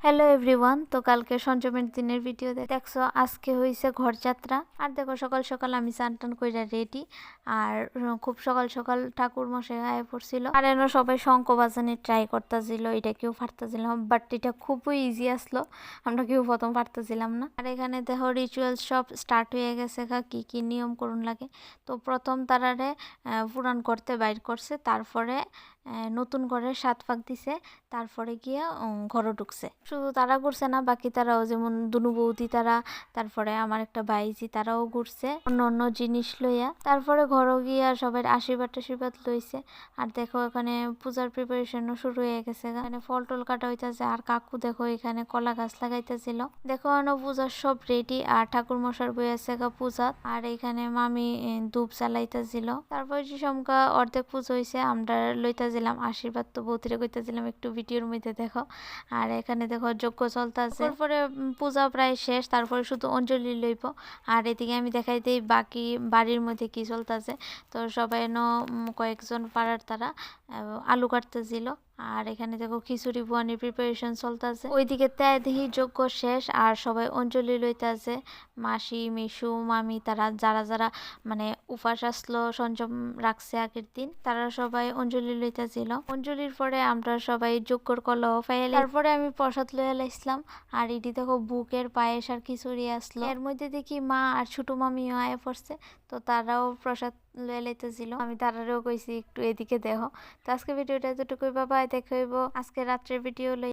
Hello everyone, তো কালকে সঞ্চমের দিনের ভিডিও দেখছো। আজকে হয়েছে ঘর যাত্রা। আর দেখো সকাল সকাল আমি চান টান কইরা রেডি। আর খুব সকাল সকাল ঠাকুর মশাই আয় পড়ছিল। আর এনে সবাই শঙ্খ বাজানোর ট্রাই করতেছিল, এটা কেউ পারতেছিলাম, বাট এটা খুবই ইজি আসলো। আমরা কেউ প্রথম পারতেছিলাম না। আর এখানে দেখো রিচুয়াল সব স্টার্ট হয়ে গেছে, কি কি নিয়ম করুন লাগে। তো প্রথম তারারে পুরাণ করতে বাইর করছে, তারপরে নতুন করে 7 পাক দিছে, তারপরে গিয়া ঘরে ঢুকছে। শুধু তারা ঘুরছে না, বাকি তারাও, যেমন দুনু বৌদি তারা, তারপরে আমার একটা ভাইজি তারাও ঘুরছে অন্য অন্য জিনিস লইয়া। তারপরে ঘরে গিয়া সবাই আশীর্বাদ লইছে। আর দেখো এখানে পূজার প্রিপারেশনও শুরু হয়ে গেছে। এখানে ফল টল কাটা হইতেছে। আর কাকু দেখো এখানে কলা গাছ লাগাইতেছিল। দেখো পূজার সব রেডি। আর ঠাকুর মশার বই আছে পূজা। আর এখানে মামি ধূপ জ্বালাইতেছিল। তারপর যে সমকা অর্ধেক পুজো হয়েছে, আমরা লইতেছিলাম আশীর্বাদ। তো বৌদিরে কইতেছিলাম একটু ভিডিওর মধ্যে দেখো। আর এখানে দেখো যজ্ঞ চলতেছে। তারপরে পূজা প্রায় শেষ, তারপরে শুধু অঞ্জলি লইব। আর এদিকে আমি দেখাই দিই বাকি বাড়ির মধ্যে কি চলতেছে। তো সবাই কয়েকজন পাড়ার তারা আলু কাটতেছিল। আর এখানে দেখো খিচুড়ি বুয়ানির প্রিপারেশন চলতেছে। ওইদিকে দেখি যজ্ঞ শেষ আর সবাই অঞ্জলি লইতেছে। মাসি মিশু মামি তারা যারা যারা মানে উপাস আসলো, সংযম রাখছে আগের দিন, তারা সবাই অঞ্জলি লইতেছিল। অঞ্জলির পরে আমরা সবাই যজ্ঞর কলহ ফাইলে, তারপরে আমি প্রসাদ লইয়া লাইছিলাম। আর এটি দেখো বুকের পায়েস আর খিচুড়ি আসলো। এর মধ্যে দেখি মা আর ছোট মামিও আয় পড়ছে। তো তারাও প্রসাদ লইয়া লাইতেছিল। আমি তারারেও কইছি একটু এদিকে দেখো। তো আজকে ভিডিওটা এতটুকুই, বাবা দেখা হইব আজকে রাত্রের ভিডিও লই।